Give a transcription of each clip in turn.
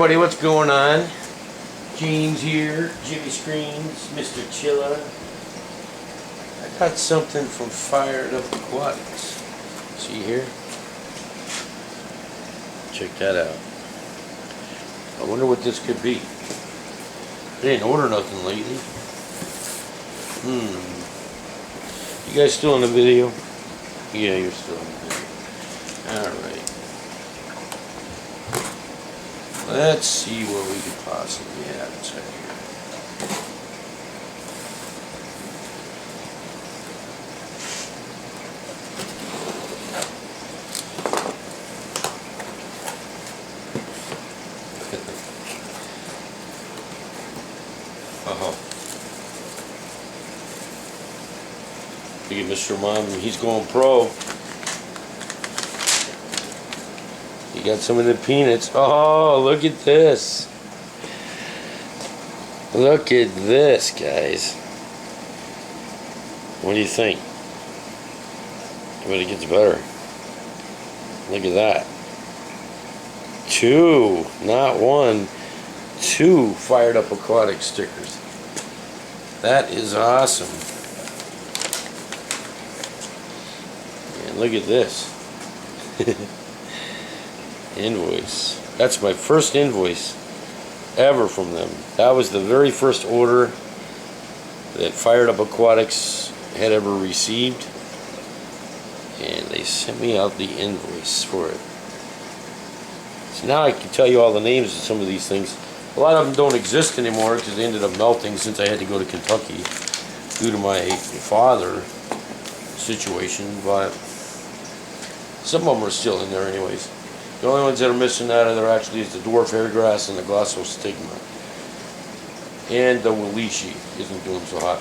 everybody, what's going on? James here, Jimmy Screens, Mr. Chilla. I got something from Fired Up Aquatics. See here? Check that out. I wonder what this could be. I didn't order nothing lately. You guys still in the video? Yeah, you're still in the video. Alright. Let's see what we could possibly have inside here. Look at Mr. Mom, he's going pro. You got some of the peanuts. Oh, look at this. Look at this, guys. What do you think? I bet it gets better. Look at that. 2, not 1, 2 Fired Up Aquatic stickers. That is awesome. And look at this. Invoice. That's my first invoice ever from them. That was the very first order that Fired Up Aquatics had ever received, and they sent me out the invoice for it. So now I can tell you all the names of some of these things. A lot of them don't exist anymore because they ended up melting since I had to go to Kentucky due to my father situation, but some of them are still in there anyways. The only ones that are missing out of there actually is the dwarf hairgrass and the glossostigma. And the Walishi isn't doing so hot.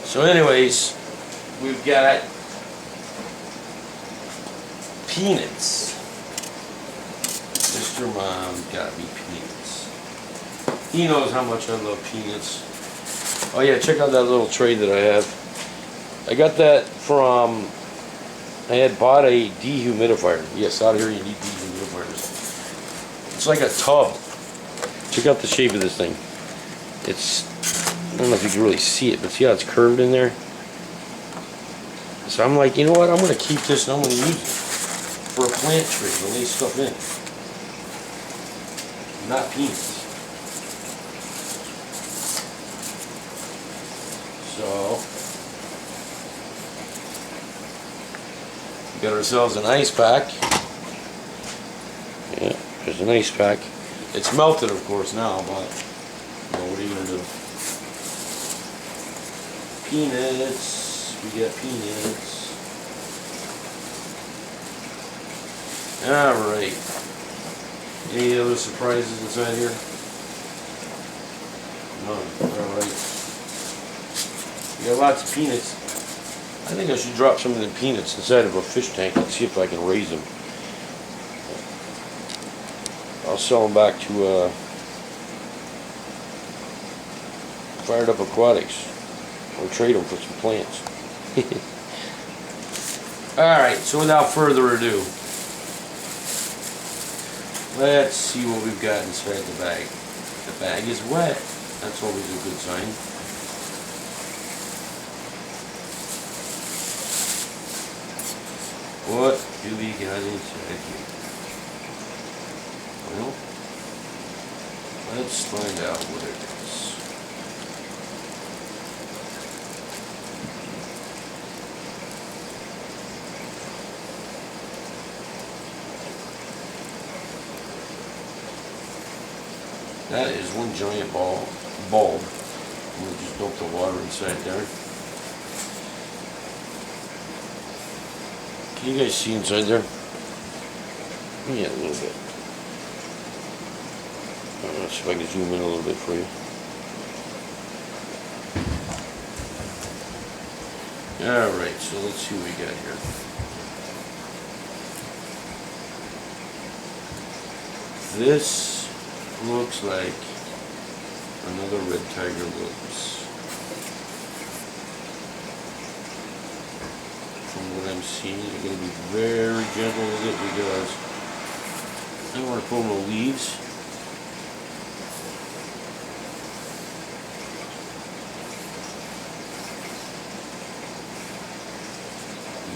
So anyways, we've got peanuts. Mr. Mom got me peanuts. He knows how much I love peanuts. Oh yeah, check out that little tray that I have. I got that from... I had bought a dehumidifier. Yes, out here you need dehumidifiers. It's like a tub. Check out the shape of this thing. It's, I don't know if you can really see it, but see how it's curved in there? So I'm like, you know what? I'm going to keep this and I'm going to use it for a plant tray to lay stuff in. Not peanuts. So... got ourselves an ice pack. Yeah, there's an ice pack. It's melted, of course, now, but you know, what are you gonna do? Peanuts. We got peanuts. Alright. Any other surprises inside here? None. Alright. We got lots of peanuts. I think I should drop some of the peanuts inside of a fish tank and see if I can raise them. I'll sell them back to Fired Up Aquatics or trade them for some plants. Alright, so without further ado, let's see what we've got inside the bag. The bag is wet. That's always a good sign. What do we got inside here? Well, let's find out what it is. That is one giant bulb. We'll just dump the water inside there. Can you guys see inside there? Yeah, a little bit. Let's see if I can zoom in a little bit for you. Alright, so let's see what we got here. This looks like another red tiger lilies. From what I'm seeing, you're going to be very gentle with it because I want to pull the leaves.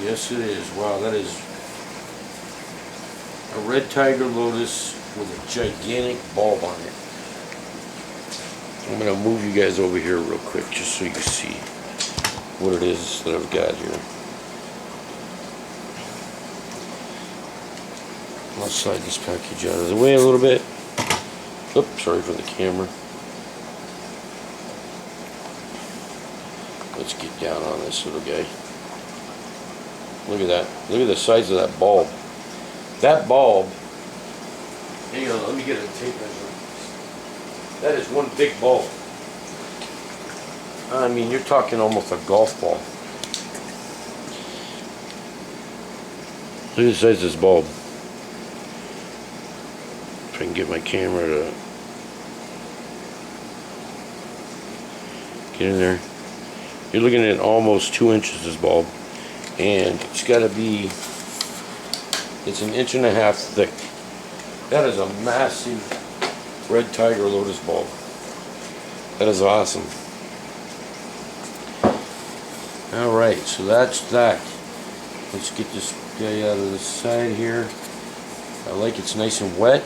Yes, it is. Wow, that is a red tiger lotus with a gigantic bulb on it. I'm going to move you guys over here real quick just so you can see what it is that I've got here. I'll slide this package out of the way a little bit. Oops, sorry for the camera. Let's get down on this little guy. Look at that. Look at the size of that bulb. That bulb, hang on, let me get a tape measure. That is one big bulb. I mean, you're talking almost a golf ball. Look at the size of this bulb. If I can get my camera to get in there. You're looking at almost 2 inches this bulb. And it's got to be, it's 1.5 inches thick. That is a massive red tiger lotus bulb. That is awesome. Alright, so that's that. Let's get this guy out of the side here. I like it's nice and wet.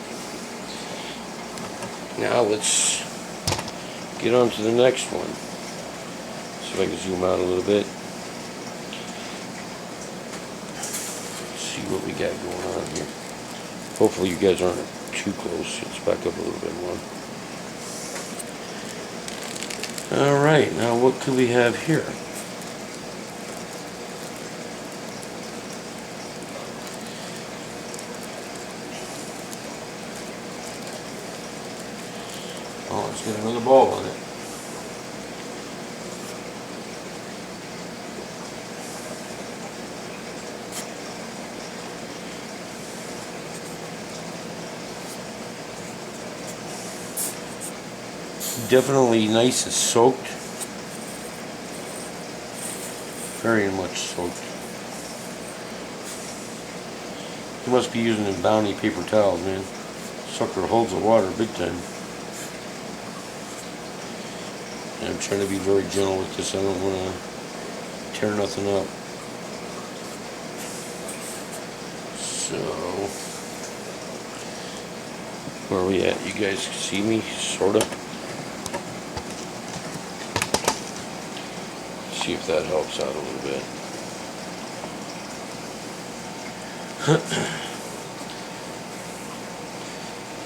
Now let's get on to the next one. See if I can zoom out a little bit. See what we got going on here. Hopefully you guys aren't too close. Let's back up a little bit more. Alright, now what could we have here? Oh, it's got another bulb on it. Definitely nice and soaked. Very much soaked. You must be using a Bounty paper towels, man. Sucker holds the water big time. And I'm trying to be very gentle with this. I don't want to tear nothing up. So, where are we at? You guys see me, sorta? See if that helps out a little bit.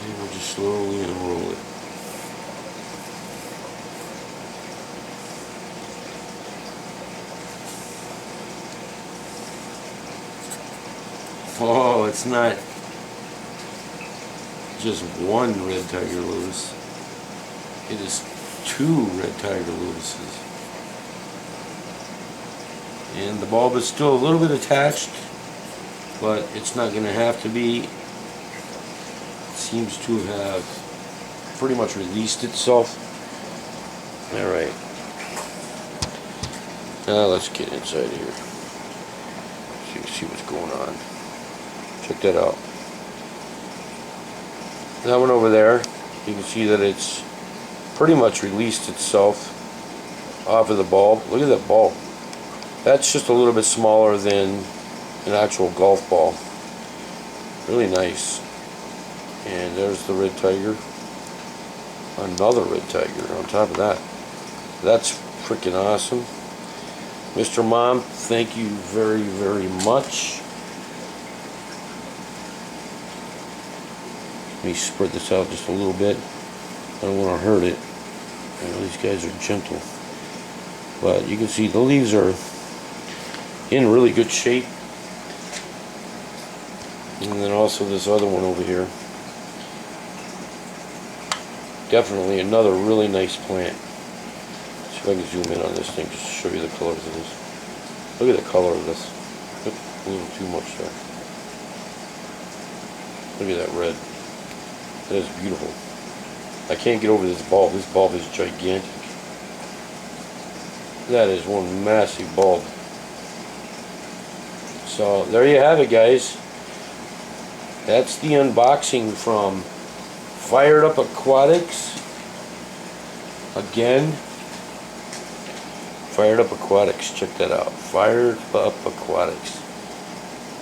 And we'll just slowly unroll it. Oh, it's not just one red tiger lotus. It is 2 red tiger lotuses. And the bulb is still a little bit attached, but it's not going to have to be. It seems to have pretty much released itself. Alright. Now let's get inside here so you can see what's going on. Check that out. That one over there, you can see that it's pretty much released itself off of the bulb. Look at that bulb. That's just a little bit smaller than an actual golf ball. Really nice. And there's the red tiger. Another red tiger on top of that. That's freaking awesome. Mr. Mom, thank you very, very much. Let me spread this out just a little bit. I don't want to hurt it. I know these guys are gentle. But you can see the leaves are in really good shape. And then also this other one over here. Definitely another really nice plant. See if I can zoom in on this thing just to show you the colors of this. Look at the color of this. A little too much there. Look at that red. That is beautiful. I can't get over this bulb. This bulb is gigantic. That is one massive bulb. So there you have it, guys. That's the unboxing from Fired Up Aquatics. Again, Fired Up Aquatics. Check that out. Fired Up Aquatics.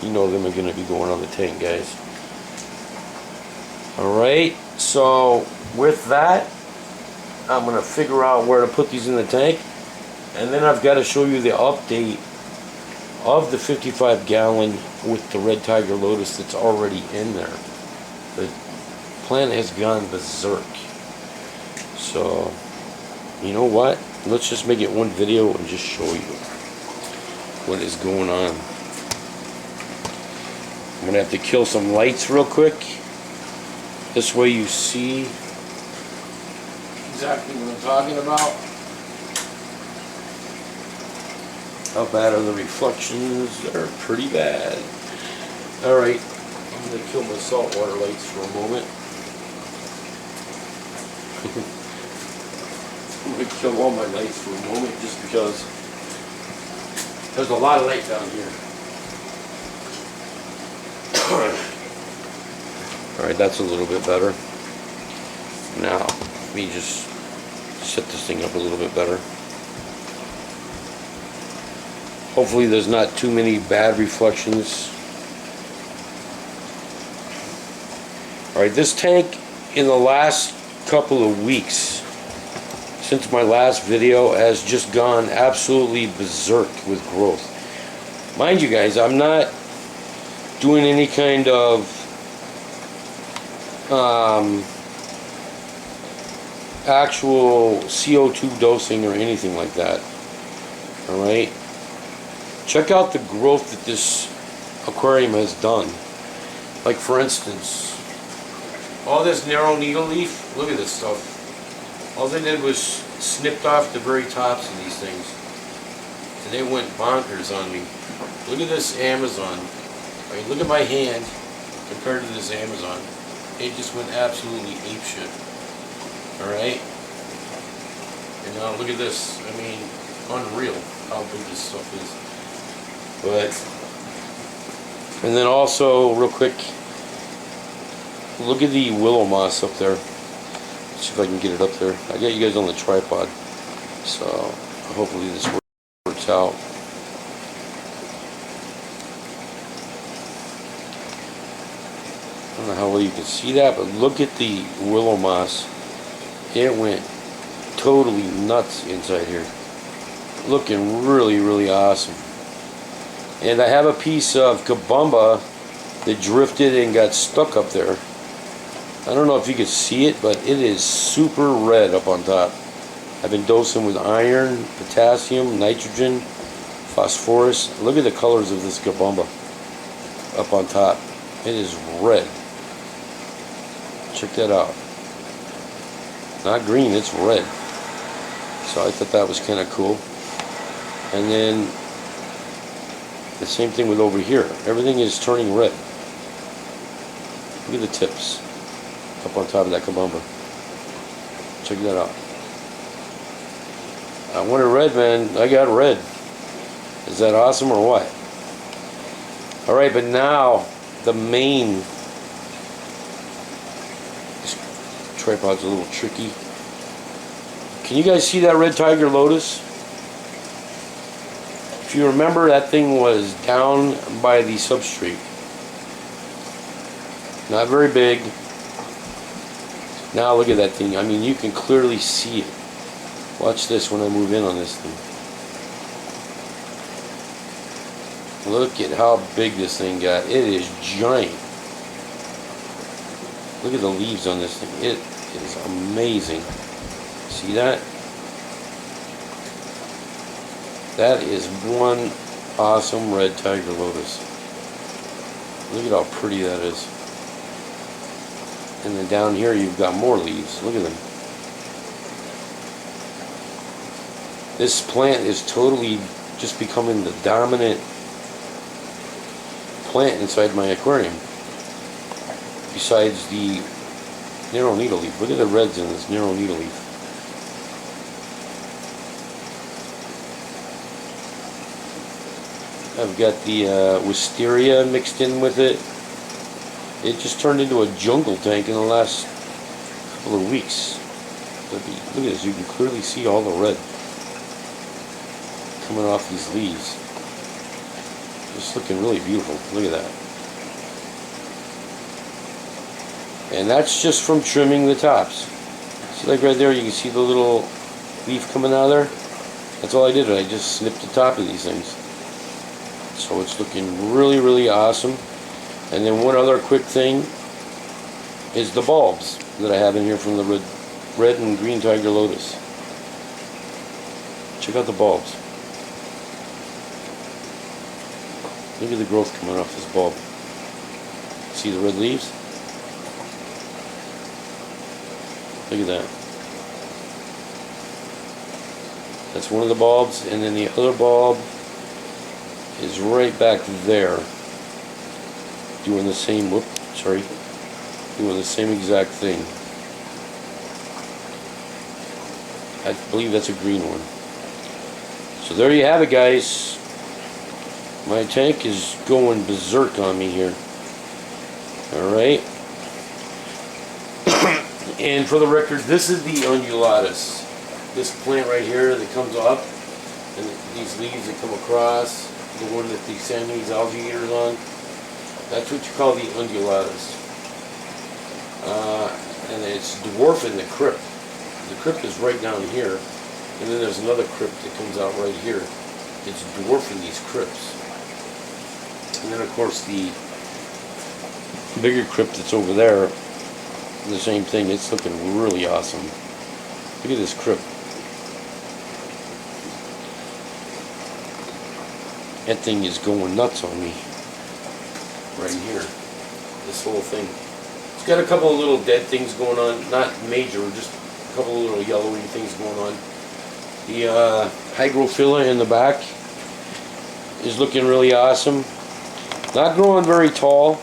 You know them are going to be going on the tank, guys. Alright, so with that, I'm going to figure out where to put these in the tank. And then I've got to show you the update of the 55-gallon with the red tiger lotus that's already in there. The plant has gone berserk. So, you know what? Let's just make it one video and just show you what is going on. I'm gonna have to kill some lights real quick. This way you see exactly what I'm talking about. How bad are the reflections? They're pretty bad. Alright, I'm going to kill my saltwater lights for a moment. I'm going to kill all my lights for a moment just because there's a lot of light down here. Alright, that's a little bit better. Now, let me just set this thing up a little bit better. Hopefully there's not too many bad reflections. Alright, this tank in the last couple of weeks, since my last video, has just gone absolutely berserk with growth. Mind you guys, I'm not doing any kind of actual CO2 dosing or anything like that. Alright? Check out the growth that this aquarium has done. Like for instance, all this narrow needle leaf, look at this stuff. All they did was snipped off the very tops of these things. And they went bonkers on me. Look at this Amazon. I mean, look at my hand compared to this Amazon. It just went absolutely apeshit. Alright? And now look at this. I mean, unreal how big this stuff is. But, and then also, real quick, look at the willow moss up there. Let's see if I can get it up there. I got you guys on the tripod, so hopefully this works out. I don't know how well you can see that, but look at the willow moss. It went totally nuts inside here. Looking really, really awesome. And I have a piece of kabumba that drifted and got stuck up there. I don't know if you can see it, but it is super red up on top. I've been dosing with iron, potassium, nitrogen, phosphorus. Look at the colors of this kabumba up on top. It is red. Check that out. Not green, it's red. So I thought that was kind of cool. And then the same thing with over here. Everything is turning red. Look at the tips up on top of that kabumba. Check that out. I wanted red, man. I got red. Is that awesome or what? Alright, but now the main... This tripod's a little tricky. Can you guys see that red tiger lotus? If you remember, that thing was down by the substrate. Not very big. Now look at that thing. I mean, you can clearly see it. Watch this when I move in on this thing. Look at how big this thing got. It is giant. Look at the leaves on this thing. It is amazing. See that? That is one awesome red tiger lotus. Look at how pretty that is. And then down here you've got more leaves. Look at them. This plant is totally just becoming the dominant plant inside my aquarium. Besides the narrow needle leaf. Look at the reds in this narrow needle leaf. I've got the wisteria mixed in with it. it just turned into a jungle tank in the last couple of weeks. Look at this, you can clearly see all the red coming off these leaves. Just looking really beautiful. Look at that. And that's just from trimming the tops. See, like right there, you can see the little leaf coming out of there? That's all I did. I just snipped the top of these things. So it's looking really, really awesome. And then one other quick thing is the bulbs that I have in here from the red and green tiger lotus. Check out the bulbs. Look at the growth coming off this bulb. See the red leaves? Look at that. That's one of the bulbs, and then the other bulb is right back there. Doing the same, doing the same exact thing. I believe that's a green one. So there you have it, guys. My tank is going berserk on me here. Alright. And for the record, this is the undulatus. This plant right here that comes up, and these leaves that come across, the one that the Siamese algae eaters on, that's what you call the undulatus. And it's dwarfing the crypt. The crypt is right down here, and then there's another crypt that comes out right here. It's dwarfing these crypts. And then of course the bigger crypt that's over there, the same thing. It's looking really awesome. Look at this crypt. That thing is going nuts on me. Right here. This whole thing. It's got a couple of little dead things going on. Not major, just a couple of little yellowy things going on. The hygrophila in the back is looking really awesome. Not growing very tall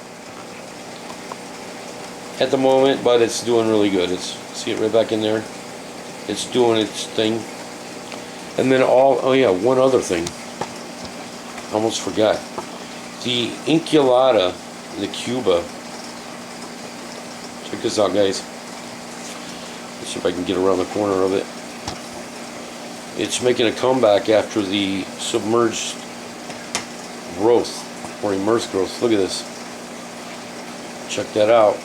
at the moment, but it's doing really good. See it right back in there? It's doing its thing. And then oh yeah, one other thing. Almost forgot. The inculata, the Cuba. Check this out, guys. Let's see if I can get around the corner of it. It's making a comeback after the submerged growth, or immersed growth. Look at this. Check that out.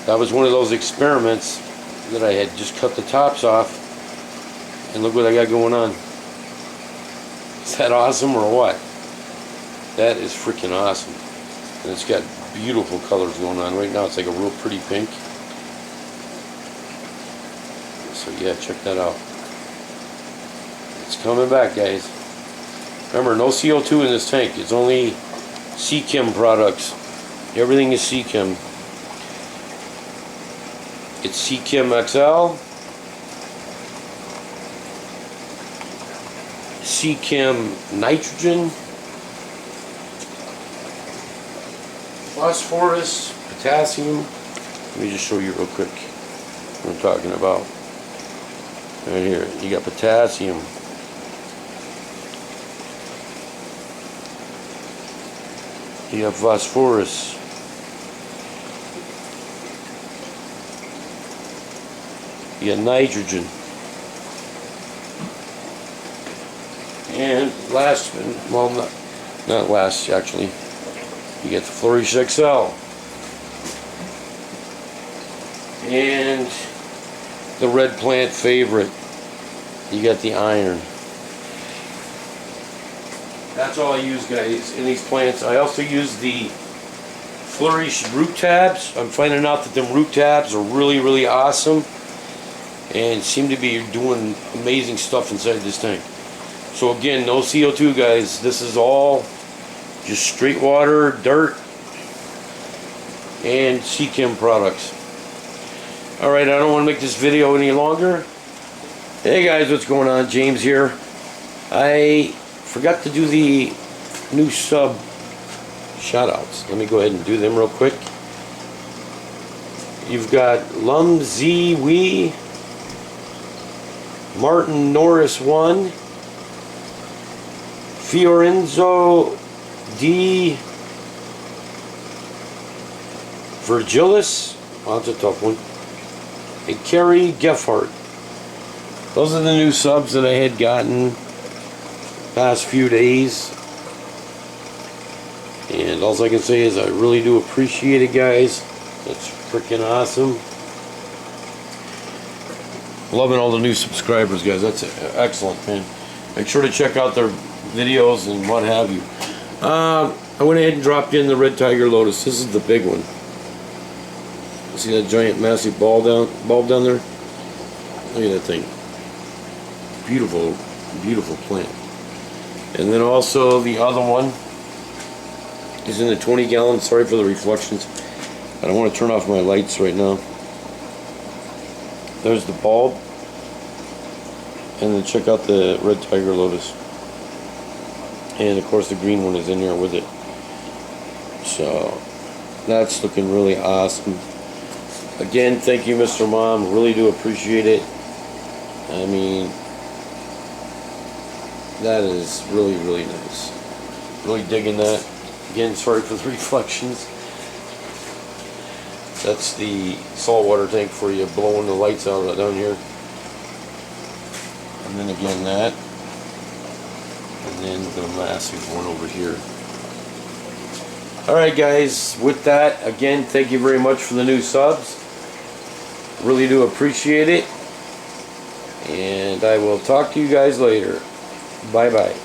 That was one of those experiments that I had just cut the tops off, and look what I got going on. Is that awesome or what? That is freaking awesome. And it's got beautiful colors going on. Right now it's like a real pretty pink. So yeah, check that out. It's coming back, guys. Remember, no CO2 in this tank. It's only Seachem products. Everything is Seachem. It's Seachem XL, Seachem nitrogen, phosphorus, potassium. Let me just show you real quick what I'm talking about. Right here, you got potassium. You have phosphorus. You got nitrogen. And last, well, not last actually, you get the Flourish XL. And the red plant favorite, you got the iron. That's all I use, guys, in these plants. I also use the Flourish root tabs. I'm finding out that them root tabs are really, really awesome and seem to be doing amazing stuff inside this tank. So again, no CO2, guys. This is all just straight water, dirt, and Seachem products. Alright, I don't want to make this video any longer. Hey guys, what's going on? James here. I forgot to do the new sub shoutouts. Let me go ahead and do them real quick. You've got Lum Z Wee, Martin Norris 1, Fiorenzo D Virgilis, oh, that's a tough one, and Kerry Geffart. Those are the new subs that I had gotten past few days. And all I can say is I really do appreciate it, guys. That's freaking awesome. Loving all the new subscribers, guys. That's excellent, man. Make sure to check out their videos and what have you. I went ahead and dropped in the red tiger lotus. This is the big one. See that giant massive bulb down there? Look at that thing. Beautiful, beautiful plant. And then also the other one is in the 20 gallon. Sorry for the reflections. I don't want to turn off my lights right now. There's the bulb. And then check out the red tiger lotus. And of course the green one is in there with it. So that's looking really awesome. Again, thank you, Mr. Mom. Really do appreciate it. I mean, that is really, really nice. Really digging that. Again, sorry for the reflections. That's the saltwater tank for you, blowing the lights out down here. And then again that. And then the massive one over here. Alright guys, with that, again, thank you very much for the new subs. Really do appreciate it. And I will talk to you guys later. Bye bye.